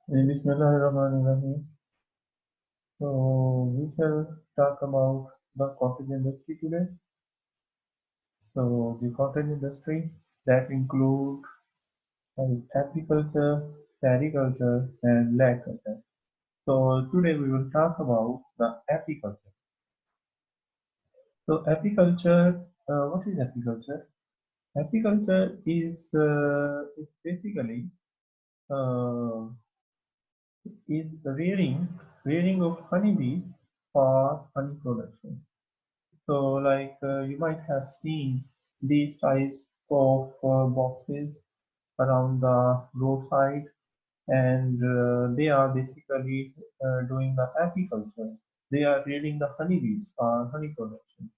Bismillahirrahmanirrahim. So we shall talk about the cottage industry today. So the cottage industry that include apiculture, sericulture, and lag culture. So today we will talk about the apiculture. So apiculture, what is apiculture? Apiculture is basically uh, is rearing of honeybees for honey production. So, you might have seen these types of boxes around the roadside, and they are basically doing the apiculture. They are rearing the honeybees for honey production.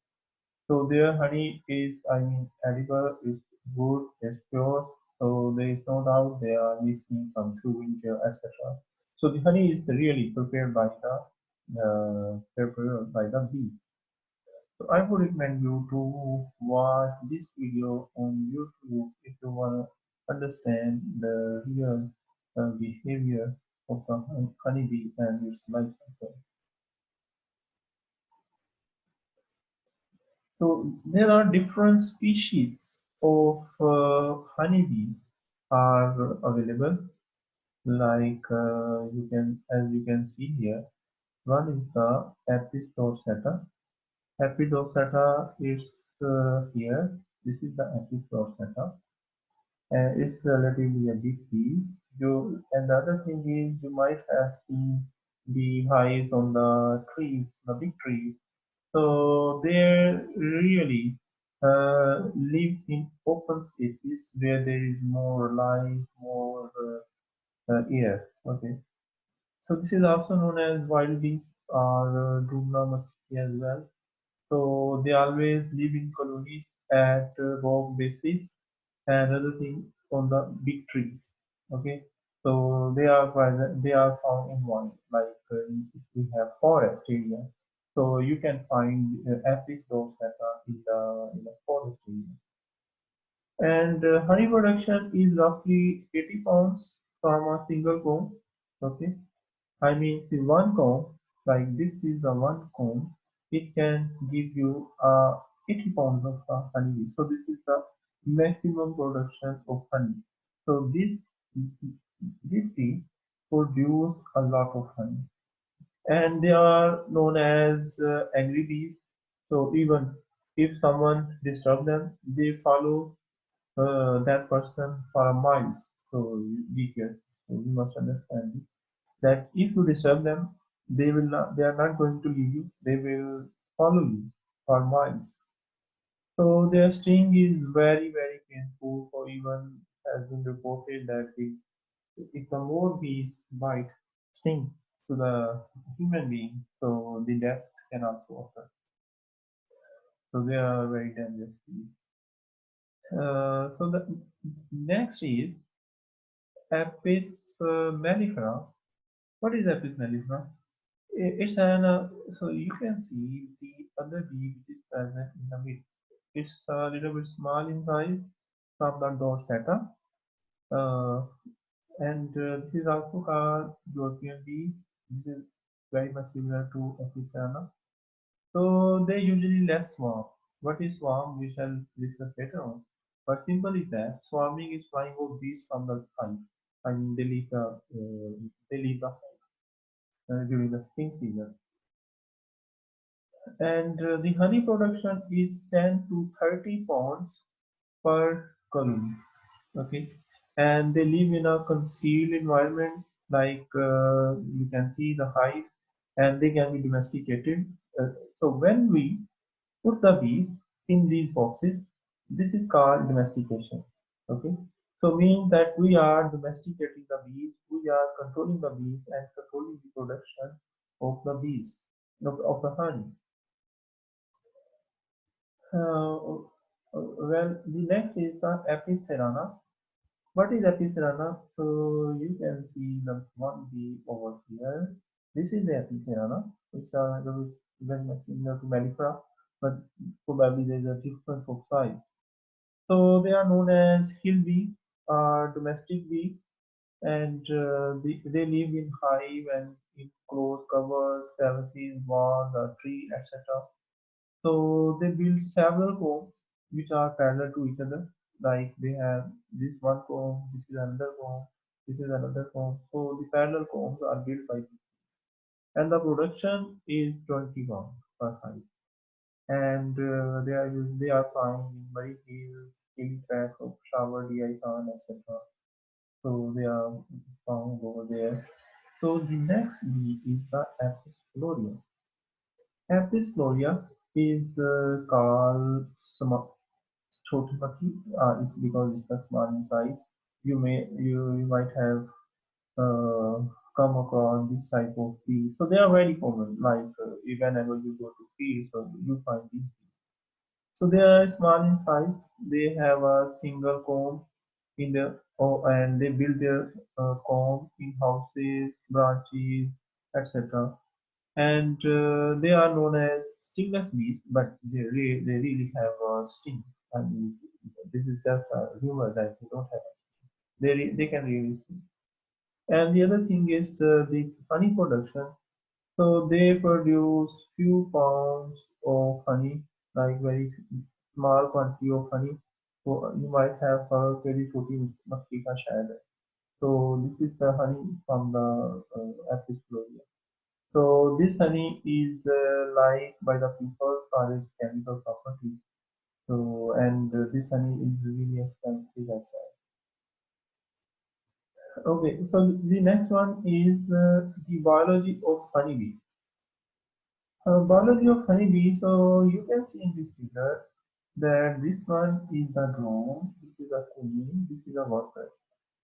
So their honey is, I mean, edible, is good, is pure. So there is no doubt they are mixing some chewing gel, etc. So the honey is really prepared by the bees. So I would recommend you to watch this video on YouTube if you want to understand the real behavior of the honeybee and its life cycle. So there are different species of honeybee are available. As you can see here, one is the Apis dorsata. Apis dorsata is here. This is the Apis dorsata. It's relatively a big piece. And the other thing is you might have seen the hives on the trees, the big trees. So they really live in open spaces where there is more light, more air. Okay. So this is also known as wild bee or Drumna mosquito as well. So they always live in colonies at rock bases and other things on the big trees. Okay, so they are found in one if we have forest area. So you can find apis dorsata in the forest area. And honey production is roughly 80 pounds from a single comb. Okay, I mean, see one comb, like this is the one comb, it can give you 80 pounds of honey. So this is the maximum production of honey. So this bee produce a lot of honey, and they are known as angry bees. So even if someone disturb them, they follow that person for miles. So be careful. So you must understand that if you disturb them, they are not going to leave you. They will follow you for miles. So their sting is very painful. For even has been reported that if the more bees bite sting to the human being, so the death can also occur. So they are very dangerous bees. So the next is Apis mellifera. What is Apis mellifera? It's an so you can see the other bee which is present in the mid. It's a little bit small in size from the dorsata, uh, and this is also called European bee. This is very much similar to Apicerana. So they usually less swarm. What is swarm? We shall discuss later on. But simple is that swarming is flying of bees from the hive. I mean, they leave the hive during the spring season. And the honey production is 10 to 30 pounds per colony. Okay, and they live in a concealed environment, you can see the hive, and they can be domesticated. So when we put the bees in these boxes, this is called domestication. Okay, so means that we are domesticating the bees, we are controlling the bees and controlling the production of the bees, of the honey. Well, the next is the Apis cerana. What is Apis cerana? So you can see the one bee over here. This is the Apis cerana. It is very much similar to Mellifera, but probably there is a difference of size. So they are known as hill bee, domestic bee. and they live in hive and in closed covers, terraces, walls, or tree, etc. So they build several combs which are parallel to each other. Like they have this one comb, this is another comb, this is another comb. So the parallel combs are built by this. And the production is 20 pounds per hive. And they are found in Murray Hills, Hillcrest, Shower, DI Khan, etc. So they are found over there. So the next bee is the Apis florea. Apis florea is called Choti Maki, is because it's a small in size. You might have uh, come across this type of bees. So they are very common. Like whenever you go to fields, so you find these. So they are small in size. They have a single comb in the and they build their comb in houses, branches, etc. And they are known as stingless bees, but they really have a sting. I mean, this is just a rumor that they don't have. They can really sting. And the other thing is the honey production. So they produce few pounds of honey, like very small quantity of honey. So you might have heard very छोटी मक्खी का शहद है. So this is the honey from the Apis florea. So this honey is liked by the people for its chemical properties. So and this honey is really expensive as well. Okay, so the next one is the biology of honeybee. Biology of honeybee. So you can see in this figure that this one is the drone, this is a queen, this is a worker.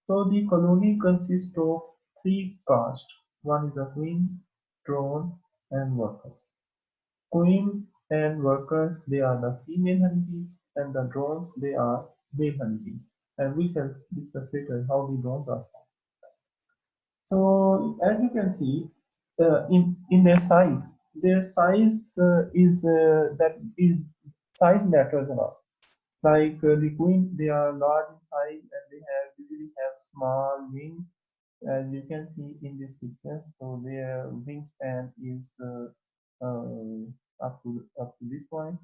So the colony consists of three castes. One is a queen, drone, and workers. Queen and workers, they are the female honeybees, and the drones, they are male honeybees. And we shall discuss later how the drones are formed. So as you can see, in their size is that is size matters a lot. Like the queen, they are large in size and they have usually have small wings, as you can see in this picture. So their wingspan is up to this point.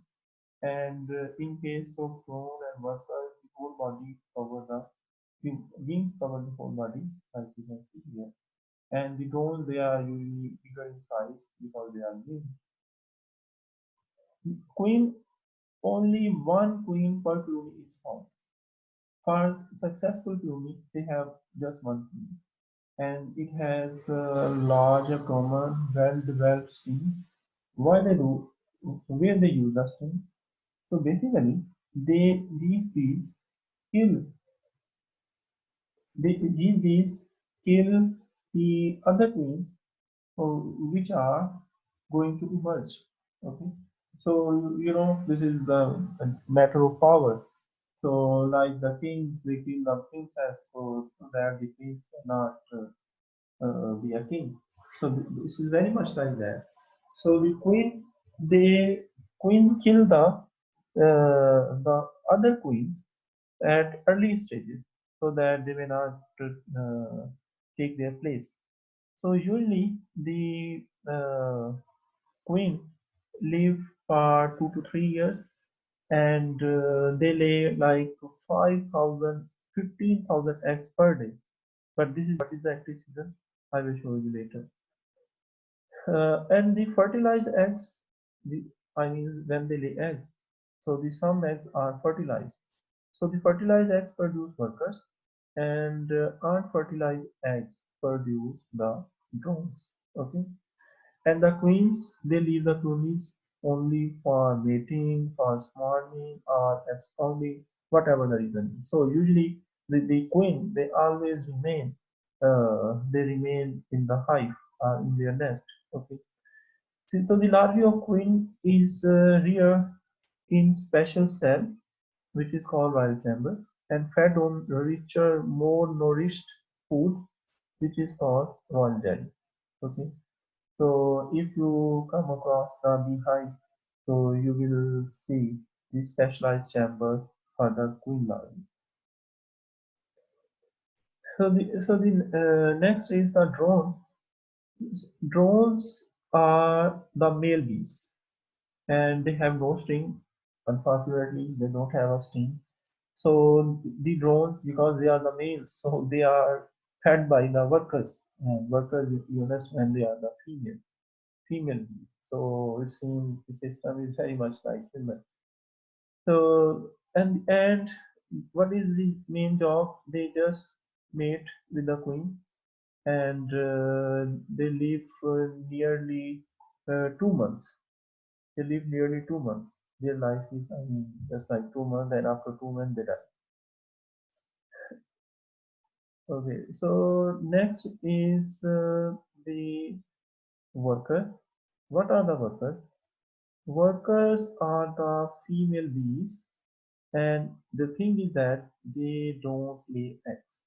And in case of drone and workers, the whole body cover the wings cover the whole body, as you can see here. And the drones, they are usually bigger in size because they are big. Queen, only one queen per colony is found. For successful colony, they have just one queen. And it has a large abdomen, well-developed sting. Why they do, where they use the sting? So basically, these bees kill these bees kill the other queens which are going to emerge. Okay, so this is the matter of power. So like the kings, they kill the princess so that the queens cannot be a king. So this is very much like that. So the queen kill the other queens at early stages so that they may not take their place. So usually the queen live for 2 to 3 years and they lay like 5,000, 15,000 eggs per day. But this is what is the active season. I will show you later. And the fertilized eggs, I mean when they lay eggs. So the some eggs are fertilized. So the fertilized eggs produce workers and unfertilized eggs produce the drones. Okay, and the queens, they leave the colonies only for mating, for swarming, or absconding, whatever the reason is. So usually the queen, they remain in the hive in their nest. Okay, so the larvae of queen is reared in special cell which is called wild chamber, and fed on richer, more nourished food, which is called royal jelly. Okay, so if you come across the beehive, so you will see the specialized chamber for the queen larvae. So the next is the drone. Drones are the male bees, and they have no sting. Unfortunately, they don't have a sting. So the drones, because they are the males, so they are fed by the workers, and workers, you understand, they are the female bees. So it seems the system is very much like human. So and what is the main job? They just mate with the queen, and they live for nearly 2 months. They live nearly 2 months. Their life is, I mean, just like 2 months, and after 2 months they die. Okay, so next is the worker. What are the workers? Workers are the female bees, and the thing is that they don't lay eggs.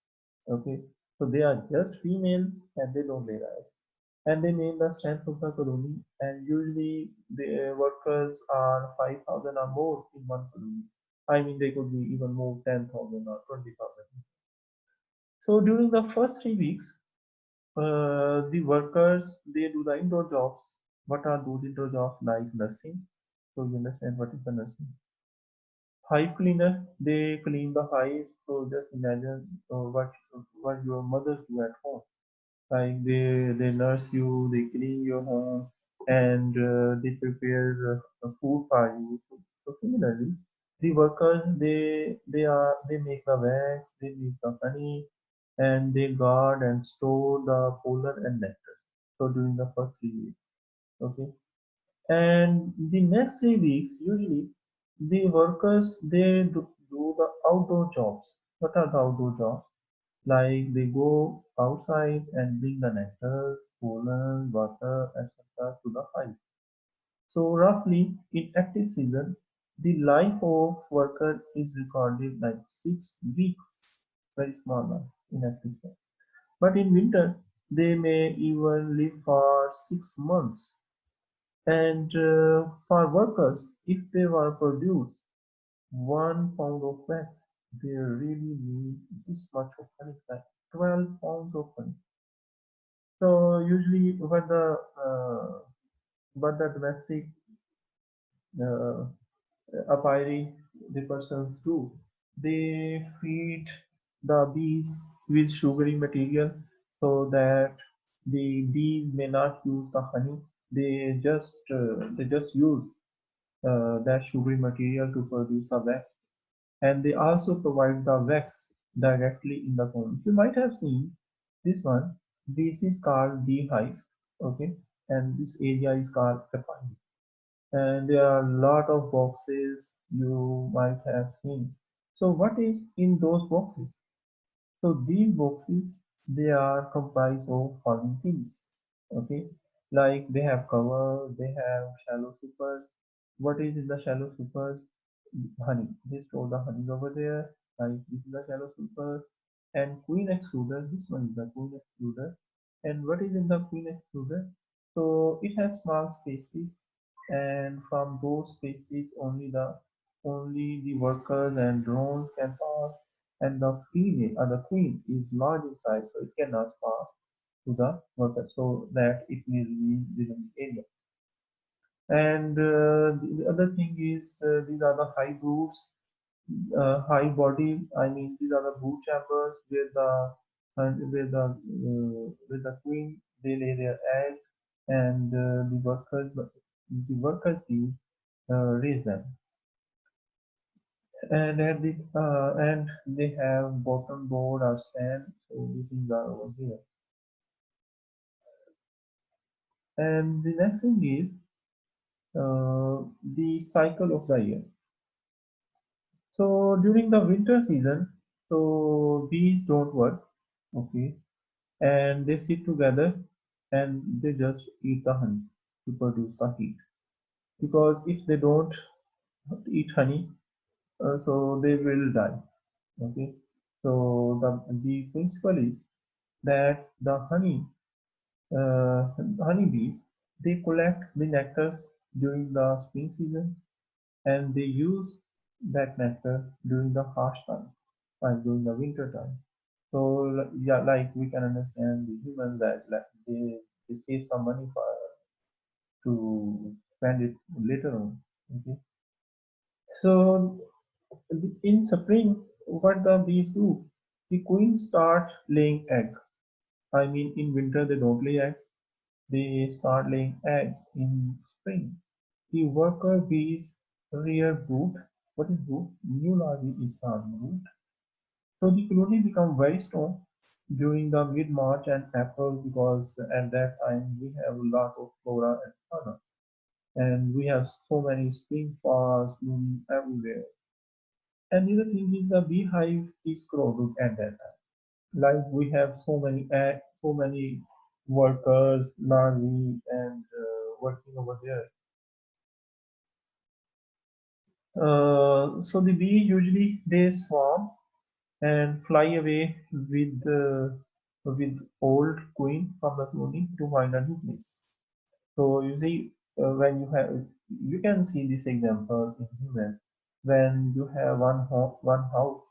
Okay, so they are just females and they don't lay eggs. And they main the strength of the colony. And usually the workers are 5,000 or more in one colony. I mean, they could be even more 10,000 or 20,000. So during the first 3 weeks, the workers they do the indoor jobs. What are those indoor jobs like nursing? So you understand what is the nursing? Hive cleaner, they clean the hive. So just imagine what your mothers do at home. Like they nurse you, they clean your home, and they prepare food for you. So similarly, the workers they make the wax, they make the honey, and they guard and store the pollen and nectar. So during the first 3 weeks, okay, and the next 3 weeks usually the workers they do the outdoor jobs. What are the outdoor jobs? Like they go outside and bring the nectar, pollen, water, etc. to the hive. So roughly in active season, the life of worker is recorded like 6 weeks, very small life in active season. But in winter, they may even live for 6 months. And for workers, if they were produce 1 pound of wax, they really need this much of honey, like 12 pounds of honey. So usually what the domestic uh, apiary the persons do, they feed the bees with sugary material so that the bees may not use the honey. They just use that sugary material to produce the wax, and they also provide the wax directly in the comb. You might have seen this one. This is called beehive, okay, and this area is called apiary. And there are a lot of boxes you might have seen. So what is in those boxes? So these boxes they are comprised of following things. Okay, like they have cover, they have shallow supers. What is in the shallow supers? Honey. They store the honey over there. Like this is the shallow super and queen excluder. This one is the queen excluder. And what is in the queen excluder? So it has small spaces, and from those spaces only the workers and drones can pass, and the female or the queen is large in size, so it cannot pass to the worker, so that it will remain within the area. And the other thing is these are the high broods, high body. I mean, these are the brood chambers where the queen they lay their eggs, and the workers bees raise them, and they have bottom board or stand. So these things are over here. And the next thing is the cycle of the year. So during the winter season, so bees don't work, okay, and they sit together and they just eat the honey to produce the heat. Because if they don't eat honey, so they will die, okay. So the principle is that the honeybees, they collect the nectars during the spring season, and they use that nectar during the harsh time, like during the winter time. So yeah, like we can understand the humans that like they save some money for to spend it later on. Okay. So in spring, what the bees do? The queen start laying egg. I mean, in winter they don't lay egg. They start laying eggs in spring. The worker bees rear brood. What is brood? New larvae is brood. So the colony become very strong during the mid-March and April because at that time we have a lot of flora and fauna. And we have so many spring flowers blooming everywhere. And the other thing is the beehive is crowded at that time. Like we have so many workers, larvae, and working over there. So the bee usually they swarm and fly away with old queen from the colony to find a new place. So you see, when you can see this example in human when you have one house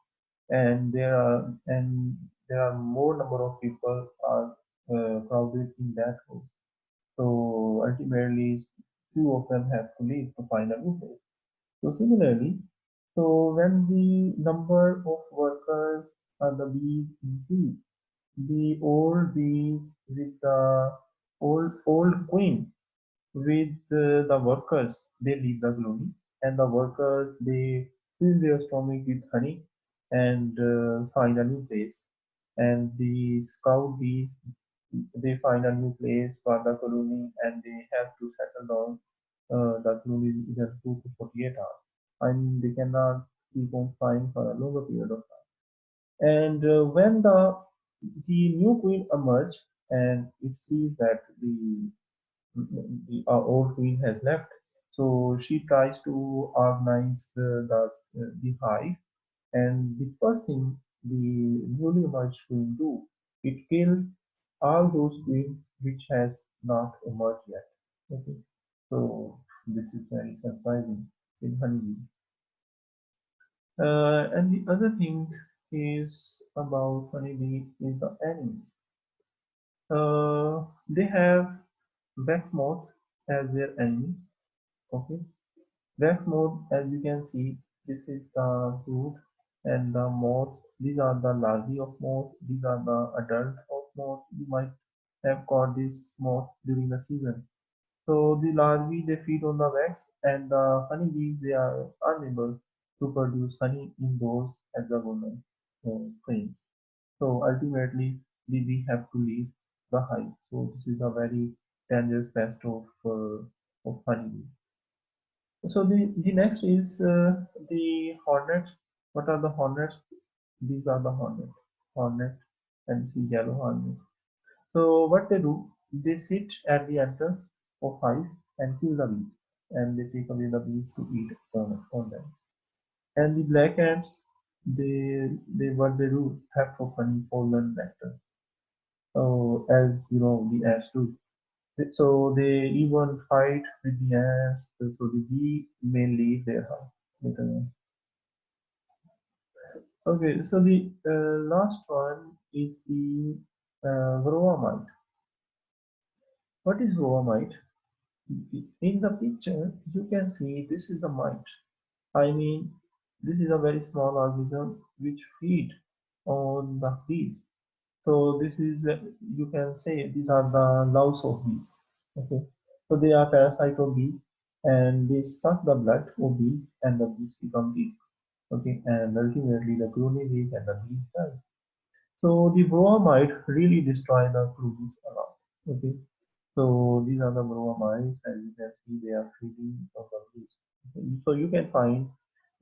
and there are more number of people are crowded in that house. So ultimately, few of them have to leave to find a new place. So similarly, so when the number of workers or the bees increase, the old bees with the old queen with the workers, they leave the colony, and the workers they fill their stomach with honey and find a new place. And the scout bees they find a new place for the colony, and they have to settle down the colony within 2 to 48 hours. I mean, they cannot keep on flying for a longer period of time. And when the new queen emerge and it sees that our old queen has left. So she tries to organize the hive, and the first thing the newly emerged queen do, it kill all those queens which has not emerged yet. Okay, so this is very surprising in honeybee. And the other thing is about honeybee is the enemies. They have wax moth as their enemy. Okay, wax moth, as you can see, this is the brood and the moth. These are the larvae of moth. These are the adult of moth. You might have caught this moth during the season. So the larvae they feed on the wax, and the honeybees they are unable to produce honey in those hexagonal frames. So ultimately, the bee have to leave the hive. So this is a very dangerous pest of honeybee. So the next is the hornets. What are the hornets? These are the hornet, and see yellow hornet. So what they do, they sit at the entrance of hive and kill the bees, and they take away the bees to eat on them. And the black ants, they what they do, theft of honey, pollen, nectar. So as you know, the ants do. So they even fight with the ants. So the bee may leave their house later on. Okay, so the last one is the varroa mite. What is varroa mite? In the picture, you can see this is the mite. I mean, this is a very small organism which feed on the bees. So this is, you can say, these are the louse of bees. Okay, so they are parasite of bees, and they suck the blood of bees, and the bees become weak. Okay, and ultimately the colony leaves and the bees die. So the bromide really destroy the colonies around. Okay, so these are the bromides, as you can see, they are feeding on the bees. Okay, so you can find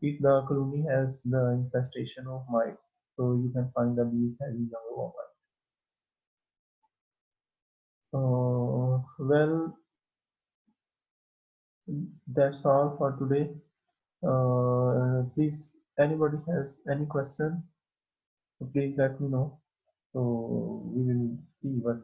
if the colony has the infestation of mites, so you can find the bees having the bromide. Well, that's all for today. Please, anybody has any question, so please let me know. So we will see what